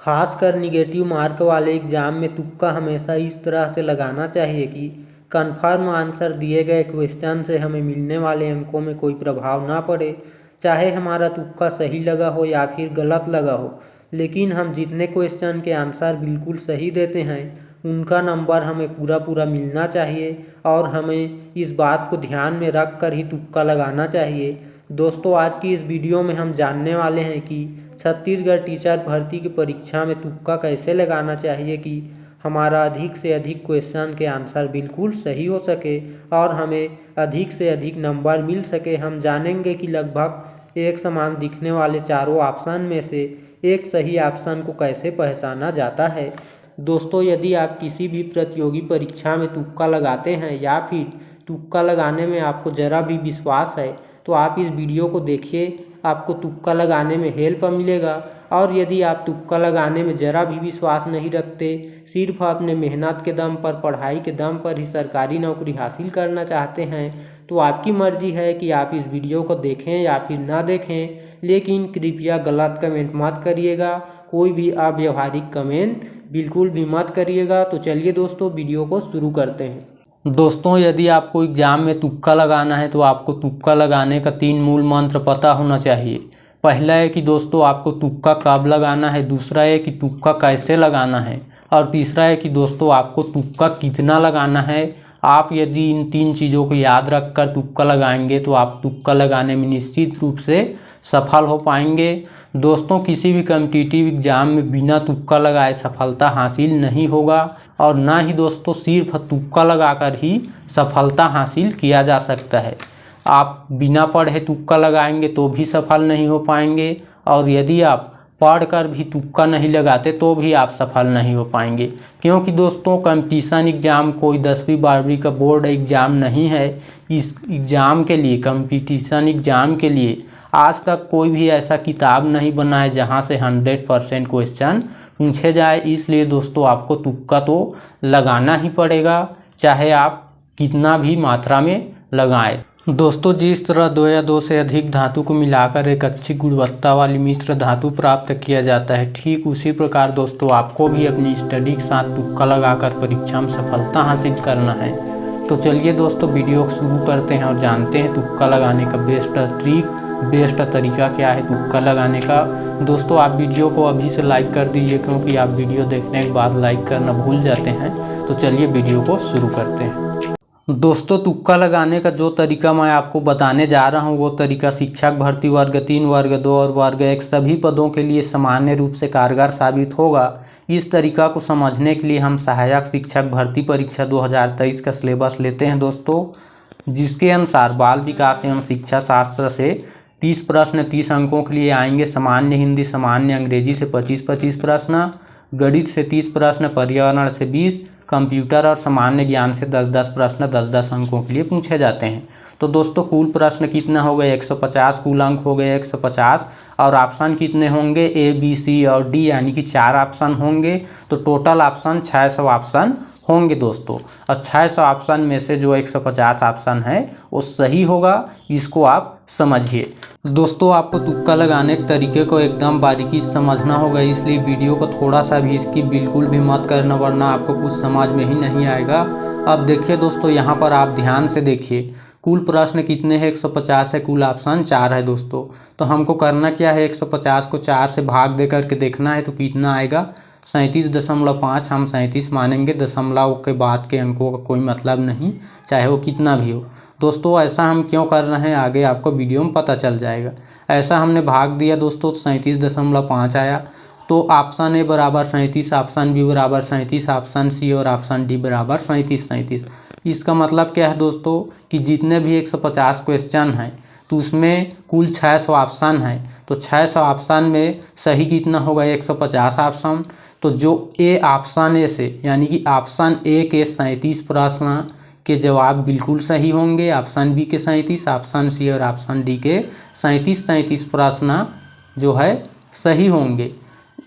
खासकर negative mark वाले exam में तुक्का हमेशा इस तरह से लगाना चाहिए कि कन्फर्म आंसर दिए गए क्वेश्चन से हमें मिलने वाले अंकों में कोई प्रभाव ना पड़े। चाहे हमारा तुक्का सही लगा हो या फिर गलत लगा हो, लेकिन हम जितने क्वेश्चन के आंसर बिल्कुल सही देते हैं उनका नंबर हमें पूरा पूरा मिलना चाहिए और हमें इस बात को ध्यान में रख कर ही तुक्का लगाना चाहिए। दोस्तों, आज की इस वीडियो में हम जानने वाले हैं कि छत्तीसगढ़ टीचर भर्ती की परीक्षा में तुक्का कैसे लगाना चाहिए कि हमारा अधिक से अधिक क्वेश्चन के आंसर बिल्कुल सही हो सके और हमें अधिक से अधिक नंबर मिल सके। हम जानेंगे कि लगभग एक समान दिखने वाले चारों ऑप्शन में से एक सही ऑप्शन को कैसे पहचाना जाता है। दोस्तों, यदि आप किसी भी प्रतियोगी परीक्षा में तुक्का लगाते हैं या फिर तुक्का लगाने में आपको ज़रा भी विश्वास है तो आप इस वीडियो को देखिए, आपको तुक्का लगाने में हेल्प मिलेगा। और यदि आप तुक्का लगाने में ज़रा भी विश्वास नहीं रखते, सिर्फ अपने मेहनत के दम पर, पढ़ाई के दम पर ही सरकारी नौकरी हासिल करना चाहते हैं, तो आपकी मर्ज़ी है कि आप इस वीडियो को देखें या फिर ना देखें। लेकिन कृपया गलत कमेंट मत करिएगा, कोई भी अव्यवहारिक कमेंट बिल्कुल भी मत करिएगा। तो चलिए दोस्तों, वीडियो को शुरू करते हैं। दोस्तों, यदि आपको एग्ज़ाम में तुक्का लगाना है तो आपको तुक्का लगाने का 3 मूल मंत्र पता होना चाहिए। पहला है कि दोस्तों आपको तुक्का कब लगाना है, दूसरा है कि तुक्का कैसे लगाना है और तीसरा है कि दोस्तों आपको तुक्का कितना लगाना है। आप यदि इन 3 चीज़ों को याद रखकर तुक्का लगाएंगे तो आप तुक्का लगाने में निश्चित रूप से सफल हो पाएंगे। दोस्तों, किसी भी कॉम्पिटिटिव एग्ज़ाम में बिना तुक्का लगाए सफलता हासिल नहीं होगा और ना ही दोस्तों सिर्फ तुक्का लगाकर ही सफलता हासिल किया जा सकता है। आप बिना पढ़े तुक्का लगाएंगे तो भी सफल नहीं हो पाएंगे और यदि आप पढ़कर भी तुक्का नहीं लगाते तो भी आप सफल नहीं हो पाएंगे। क्योंकि दोस्तों कंपटीशन एग्ज़ाम कोई 10वीं 12वीं का बोर्ड एग्ज़ाम नहीं है। इस एग्ज़ाम के लिए, कंपटीशन एग्ज़ाम के लिए आज तक कोई भी ऐसा किताब नहीं बना है जहां से 100% क्वेश्चन पूछे जाए। इसलिए दोस्तों आपको तुक्का तो लगाना ही पड़ेगा, चाहे आप कितना भी मात्रा में लगाएं। दोस्तों, जिस तरह 2 या 2 से अधिक धातु को मिलाकर एक अच्छी गुणवत्ता वाली मिश्र धातु प्राप्त किया जाता है, ठीक उसी प्रकार दोस्तों आपको भी अपनी स्टडी के साथ तुक्का लगाकर परीक्षा में सफलता हासिल करना है। तो चलिए दोस्तों, वीडियो शुरू करते हैं और जानते हैं तुक्का लगाने का बेस्ट तरीका क्या है तुक्का लगाने का। दोस्तों, आप वीडियो को अभी से लाइक कर दीजिए क्योंकि आप वीडियो देखने के बाद लाइक करना भूल जाते हैं। तो चलिए वीडियो को शुरू करते हैं। दोस्तों, तुक्का लगाने का जो तरीका मैं आपको बताने जा रहा हूं वो तरीका शिक्षक भर्ती वर्ग 3, वर्ग 2 और वर्ग 1 सभी पदों के लिए सामान्य रूप से कारगर साबित होगा। इस तरीका को समझने के लिए हम सहायक शिक्षक भर्ती परीक्षा 2023 का सिलेबस लेते हैं दोस्तों, जिसके अनुसार बाल विकास एवं शिक्षा शास्त्र से 30 प्रश्न 30 अंकों के लिए आएंगे। सामान्य हिंदी, सामान्य अंग्रेजी से 25-25 प्रश्न, गणित से 30 प्रश्न, पर्यावरण से 20, कंप्यूटर और सामान्य ज्ञान से 10-10 प्रश्न 10-10 अंकों के लिए पूछे जाते हैं। तो दोस्तों कुल प्रश्न कितना हो गए 150, कुल अंक हो गए 150 और ऑप्शन कितने होंगे ए, बी, सी और डी, यानी कि 4 ऑप्शन होंगे। तो टोटल ऑप्शन 600 ऑप्शन होंगे दोस्तों। और 600 ऑप्शन में से जो 150 ऑप्शन है वो सही होगा, इसको आप समझिए। दोस्तों, आपको तुक्का लगाने के तरीके को एकदम बारीकी से समझना होगा, इसलिए वीडियो को थोड़ा सा भी इसकी बिल्कुल भी मत करना, वरना आपको कुछ समझ में ही नहीं आएगा। अब देखिए दोस्तों, यहाँ पर आप ध्यान से देखिए, कुल प्रश्न कितने हैं 150 है, कुल ऑप्शन 4 है दोस्तों। तो हमको करना क्या है, 150 को 4 से भाग दे करके देखना है तो कितना आएगा 37.5। हम 37 मानेंगे, दशमलव के बाद के अंकों का कोई मतलब नहीं, चाहे वो कितना भी हो। दोस्तों ऐसा हम क्यों कर रहे हैं आगे आपको वीडियो में पता चल जाएगा। ऐसा हमने भाग दिया दोस्तों, 37.5 आया। तो ऑप्शन ए बराबर 37, ऑप्शन बी बराबर 37, ऑप्शन सी और ऑप्शन डी बराबर 37। इसका मतलब क्या है दोस्तों कि जितने भी 150 क्वेश्चन हैं तो उसमें कुल 600 ऑप्शन हैं। तो 600 ऑप्शन में सही कितना होगा 150 ऑप्शन। तो जो ए ऑप्शन ए से, यानी कि ऑप्शन ए के 37 प्रश्न के जवाब बिल्कुल सही होंगे, ऑप्शन बी के 37, ऑप्शन सी और ऑप्शन डी के 37 प्रश्न जो है सही होंगे।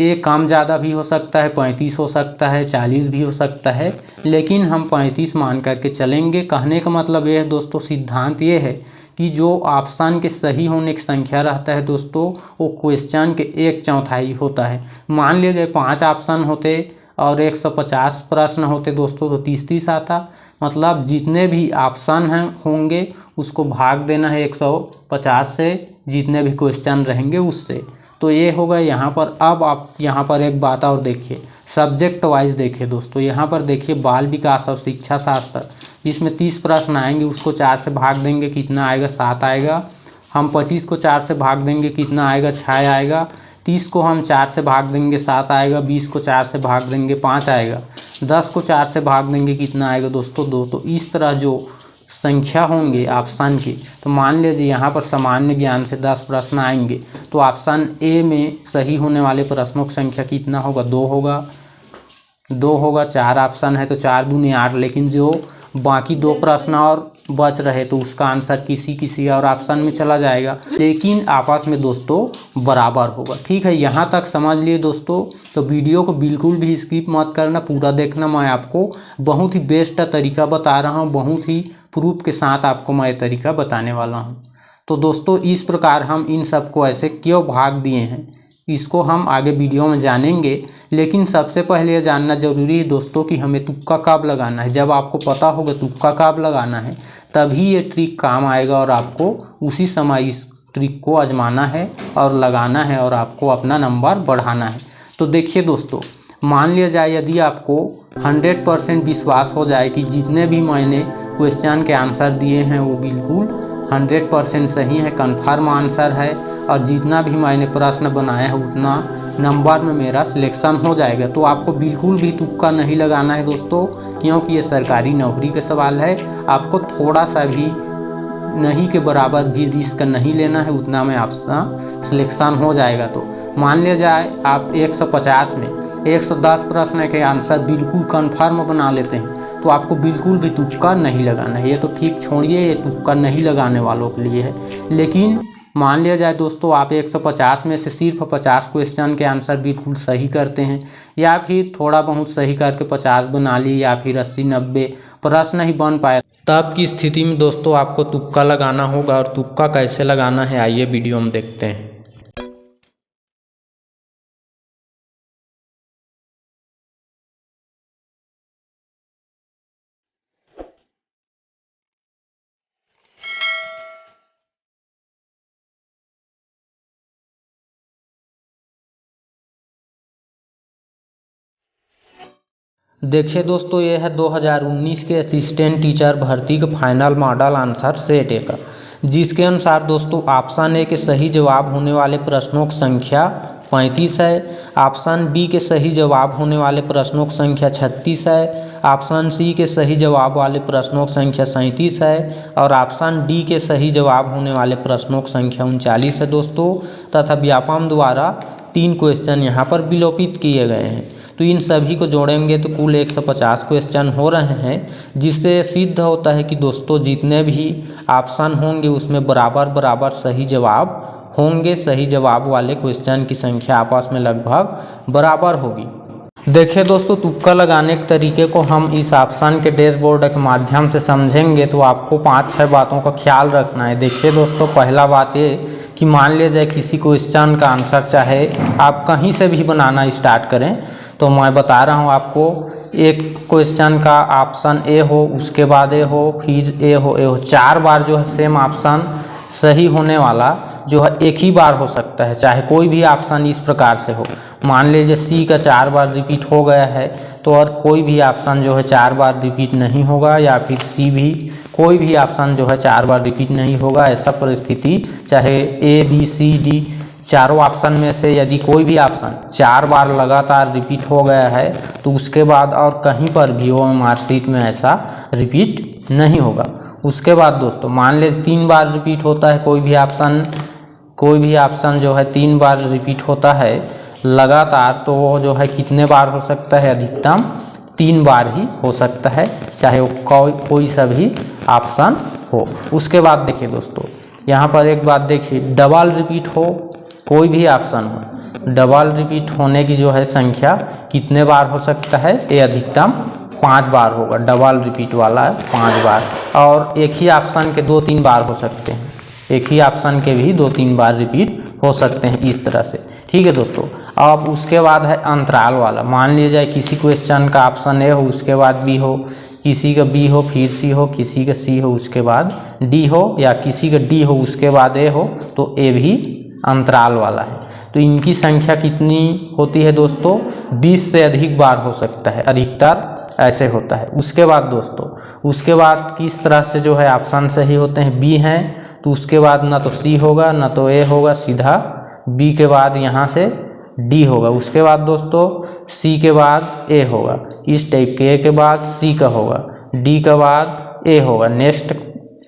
ये कम ज़्यादा भी हो सकता है, 35 हो सकता है, 40 भी हो सकता है, लेकिन हम 35 मान करके चलेंगे। कहने का मतलब ये है दोस्तों, सिद्धांत ये है कि जो ऑप्शन के सही होने की संख्या रहता है दोस्तों वो क्वेश्चन के 1/4 होता है। मान लीजिए 5 ऑप्शन होते और 150 प्रश्न होते दोस्तों तो 30-30 आता। मतलब जितने भी ऑप्शन हैं होंगे उसको भाग देना है 150 से, जितने भी क्वेश्चन रहेंगे उससे। तो ये होगा यहाँ पर। अब आप यहाँ पर एक बात और देखिए, सब्जेक्ट वाइज देखिए दोस्तों। यहाँ पर देखिए बाल विकास और शिक्षा शास्त्र, जिसमें 30 प्रश्न आएंगे उसको 4 से भाग देंगे कितना आएगा, 7 आएगा। हम 25 को 4 से भाग देंगे कितना आएगा, 6 आएगा। 30 को हम 4 से भाग देंगे 7 आएगा। 20 को 4 से भाग देंगे 5 आएगा। 10 को 4 से भाग देंगे कितना आएगा दोस्तों, 2। तो इस तरह जो संख्या होंगे ऑप्शन की, तो मान लीजिए यहाँ पर सामान्य ज्ञान से 10 प्रश्न आएंगे तो ऑप्शन ए में सही होने वाले प्रश्नों की संख्या कितना होगा, 2 होगा। 4 ऑप्शन है तो 4 दूनी 8, लेकिन जो बाकी 2 प्रश्न और बच रहे तो उसका आंसर किसी और ऑप्शन में चला जाएगा, लेकिन आपस में दोस्तों बराबर होगा। ठीक है, यहाँ तक समझ लिए दोस्तों। तो वीडियो को बिल्कुल भी स्किप मत करना, पूरा देखना। मैं आपको बहुत ही बेस्ट तरीका बता रहा हूँ, बहुत ही प्रूफ के साथ आपको मैं तरीका बताने वाला हूँ। तो दोस्तों इस प्रकार हम इन सबको ऐसे क्यों भाग दिए हैं इसको हम आगे वीडियो में जानेंगे। लेकिन सबसे पहले ये जानना ज़रूरी है दोस्तों कि हमें तुक्का कब लगाना है। जब आपको पता होगा तुक्का कब लगाना है तभी ये ट्रिक काम आएगा और आपको उसी समय इस ट्रिक को आजमाना है और लगाना है और आपको अपना नंबर बढ़ाना है। तो देखिए दोस्तों, मान लिया जाए यदि आपको 100% विश्वास हो जाए कि जितने भी मैंने क्वेश्चन के आंसर दिए हैं वो बिल्कुल 100% सही है, कन्फर्म आंसर है, और जितना भी मैंने प्रश्न बनाया है उतना नंबर में मेरा सिलेक्शन हो जाएगा, तो आपको बिल्कुल भी तुक्का नहीं लगाना है दोस्तों, क्योंकि ये सरकारी नौकरी का सवाल है। आपको थोड़ा सा भी नहीं के बराबर भी रिस्क नहीं लेना है, उतना में आपका सिलेक्शन हो जाएगा। तो मान लिया जाए आप 150 में 110 प्रश्न के आंसर बिल्कुल कन्फर्म बना लेते हैं तो आपको बिल्कुल भी तुक्का नहीं लगाना है। ये तो ठीक छोड़िए, ये तुक्का नहीं लगाने वालों के लिए है। लेकिन मान लिया जाए दोस्तों आप 150 में से सिर्फ 50 क्वेश्चन के आंसर बिल्कुल सही करते हैं, या फिर थोड़ा बहुत सही करके 50 बना ली, या फिर 80-90 प्रश्न ही बन पाए, तब की स्थिति में दोस्तों आपको तुक्का लगाना होगा। और तुक्का कैसे लगाना है आइए वीडियो में देखते हैं। देखिए दोस्तों, ये है 2019 के असिस्टेंट टीचर भर्ती का फाइनल मॉडल आंसर सेट का, जिसके अनुसार दोस्तों ऑप्शन ए के सही जवाब होने वाले प्रश्नों की संख्या 35 है, ऑप्शन बी के सही जवाब होने वाले प्रश्नों की संख्या 36 है, ऑप्शन सी के सही जवाब वाले प्रश्नों की संख्या 37 है, और ऑप्शन डी के सही जवाब होने वाले प्रश्नों की संख्या 39 है दोस्तों। तथा व्यापम द्वारा 3 क्वेश्चन यहाँ पर विलोपित किए गए हैं। तो इन सभी को जोड़ेंगे तो कुल 150 क्वेश्चन हो रहे हैं, जिससे सिद्ध होता है कि दोस्तों जितने भी ऑप्शन होंगे उसमें बराबर सही जवाब होंगे। सही जवाब वाले क्वेश्चन की संख्या आपस में लगभग बराबर होगी। देखिए दोस्तों, तुक्का लगाने के तरीके को हम इस ऑप्शन के डैशबोर्ड के माध्यम से समझेंगे तो आपको 5-6 बातों का ख्याल रखना है। देखिए दोस्तों, पहला बात ये कि मान लिया जाए किसी क्वेश्चन का आंसर चाहे आप कहीं से भी बनाना स्टार्ट करें, तो मैं बता रहा हूँ आपको, एक क्वेश्चन का ऑप्शन ए हो, उसके बाद ए हो, फिर ए हो 4 बार जो है सेम ऑप्शन सही होने वाला जो है एक ही बार हो सकता है, चाहे कोई भी ऑप्शन इस प्रकार से हो। मान लीजिए सी का 4 बार रिपीट हो गया है तो और कोई भी ऑप्शन जो है 4 बार रिपीट नहीं होगा, या फिर सी भी कोई भी ऑप्शन जो है 4 बार रिपीट नहीं होगा। ऐसा परिस्थिति चाहे ए बी सी डी चारों ऑप्शन में से यदि कोई भी ऑप्शन 4 बार लगातार रिपीट हो गया है तो उसके बाद और कहीं पर भी OMR शीट में ऐसा रिपीट नहीं होगा। उसके बाद दोस्तों मान लीजिए 3 बार रिपीट होता है कोई भी ऑप्शन जो है 3 बार रिपीट होता है लगातार, तो वो जो है कितने बार हो सकता है, अधिकतम 3 बार ही हो सकता है, चाहे वो कोई सा भी ऑप्शन हो। उसके बाद देखिए दोस्तों, यहाँ पर एक बात देखिए, डबल रिपीट हो कोई भी ऑप्शन हो, डबल रिपीट होने की जो है संख्या कितने बार हो सकता है, ये अधिकतम 5 बार होगा। डबल रिपीट वाला 5 बार, और एक ही ऑप्शन के 2-3 बार हो सकते हैं। एक ही ऑप्शन के भी 2-3 बार रिपीट हो सकते हैं इस तरह से। ठीक है दोस्तों। अब उसके बाद है अंतराल वाला। मान लिया जाए किसी क्वेश्चन का ऑप्शन ए हो, उसके बाद बी हो, किसी का बी हो फिर सी हो, किसी का सी हो उसके बाद डी हो, या किसी का डी हो उसके बाद ए हो, तो ए भी अंतराल वाला है। तो इनकी संख्या कितनी होती है दोस्तों? 20 से अधिक बार हो सकता है, अधिकतर ऐसे होता है। उसके बाद दोस्तों, उसके बाद किस तरह से जो है ऑप्शन सही होते हैं? बी हैं तो उसके बाद ना तो सी होगा ना तो ए होगा, सीधा बी के बाद यहाँ से डी होगा। उसके बाद दोस्तों सी के बाद ए होगा, इस टाइप के। ए के बाद सी का होगा, डी के बाद ए होगा नेक्स्ट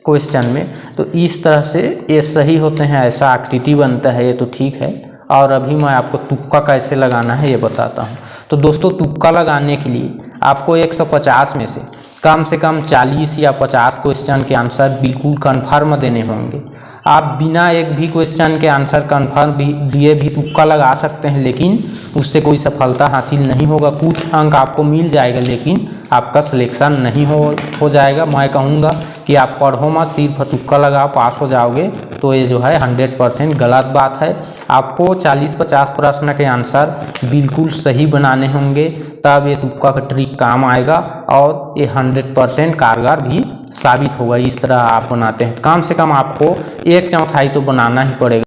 क्वेश्चन में। तो इस तरह से ये सही होते हैं, ऐसा आकृति बनता है, ये तो ठीक है। और अभी मैं आपको तुक्का कैसे लगाना है ये बताता हूँ। तो दोस्तों तुक्का लगाने के लिए आपको 150 में से कम 40 या 50 क्वेश्चन के आंसर बिल्कुल कन्फर्म देने होंगे। आप बिना एक भी क्वेश्चन के आंसर कन्फर्म दिए भी तुक्का लगा सकते हैं, लेकिन उससे कोई सफलता हासिल नहीं होगा। कुछ अंक आपको मिल जाएगा लेकिन आपका सिलेक्शन नहीं हो जाएगा। मैं कहूँगा कि आप पढ़ो मत, सिर्फ तुक्का लगाओ, पास हो जाओगे। तो ये जो है 100% गलत बात है। आपको 40-50 प्रश्न के आंसर बिल्कुल सही बनाने होंगे, तब ये तुक्का का ट्रिक काम आएगा और ये 100% कारगर भी साबित होगा। इस तरह आप बनाते हैं, कम से कम आपको 1/4 तो बनाना ही पड़ेगा।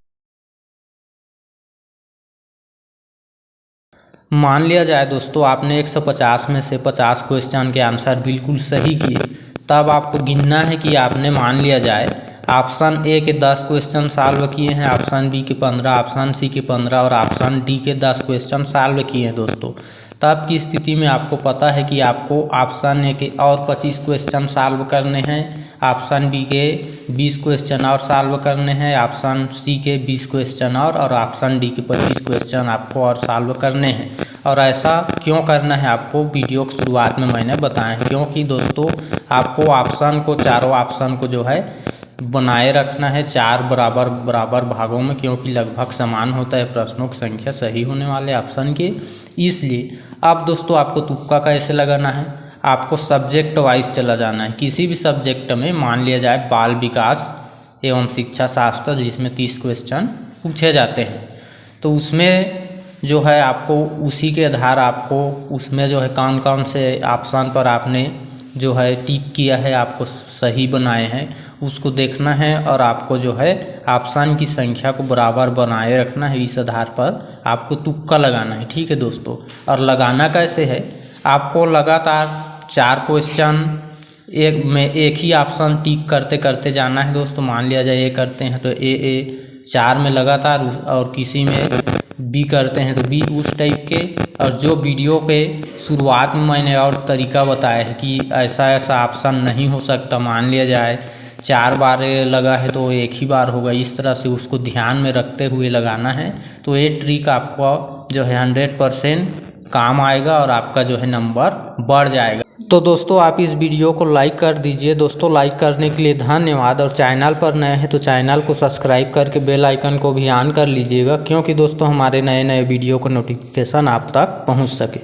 मान लिया जाए दोस्तों आपने 150 में से 50 क्वेश्चन के आंसर बिल्कुल सही किए, तब आपको गिनना है कि आपने मान लिया जाए ऑप्शन ए के 10 क्वेश्चन सॉल्व किए हैं, ऑप्शन बी के 15, ऑप्शन सी के 15 और ऑप्शन डी के 10 क्वेश्चन सॉल्व किए हैं दोस्तों। तब की स्थिति में आपको पता है कि आपको ऑप्शन ए के और 25 क्वेश्चन सॉल्व करने हैं, ऑप्शन बी के 20 क्वेश्चन और सॉल्व करने हैं, ऑप्शन सी के 20 क्वेश्चन और ऑप्शन डी के 25 क्वेश्चन आपको और सॉल्व करने हैं। और ऐसा क्यों करना है आपको वीडियो की शुरुआत में मैंने बताया है, क्योंकि दोस्तों आपको ऑप्शन को, चारों ऑप्शन को जो है बनाए रखना है 4 बराबर भागों में, क्योंकि लगभग समान होता है प्रश्नों की संख्या सही होने वाले ऑप्शन के। इसलिए अब दोस्तों आपको तुक्का कैसे लगाना है? आपको सब्जेक्ट वाइज चला जाना है। किसी भी सब्जेक्ट में मान लिया जाए बाल विकास एवं शिक्षा शास्त्र, जिसमें 30 क्वेश्चन पूछे जाते हैं, तो उसमें जो है आपको उसी के आधार आपको उसमें जो है कौन कौन से ऑप्शन पर आपने जो है टिक किया है, आपको सही बनाए हैं, उसको देखना है और आपको जो है ऑप्शन की संख्या को बराबर बनाए रखना है। इस आधार पर आपको तुक्का लगाना है। ठीक है दोस्तों। और लगाना कैसे है? आपको लगातार 4 क्वेश्चन एक ही ऑप्शन टिक करते करते जाना है दोस्तों। मान लिया जाए ए करते हैं तो ए 4 में लगातार, और किसी में बी करते हैं तो बी, उस टाइप के। और जो वीडियो के शुरुआत में मैंने और तरीका बताया है कि ऐसा ऑप्शन नहीं हो सकता, मान लिया जाए 4 बार लगा है तो एक ही बार होगा, इस तरह से उसको ध्यान में रखते हुए लगाना है। तो ये ट्रिक आपको जो है 100% काम आएगा और आपका जो है नंबर बढ़ जाएगा। तो दोस्तों आप इस वीडियो को लाइक कर दीजिए दोस्तों। लाइक करने के लिए धन्यवाद। और चैनल पर नए हैं तो चैनल को सब्सक्राइब करके बेल आइकन को भी ऑन कर लीजिएगा, क्योंकि दोस्तों हमारे नए वीडियो का नोटिफिकेशन आप तक पहुंच सके।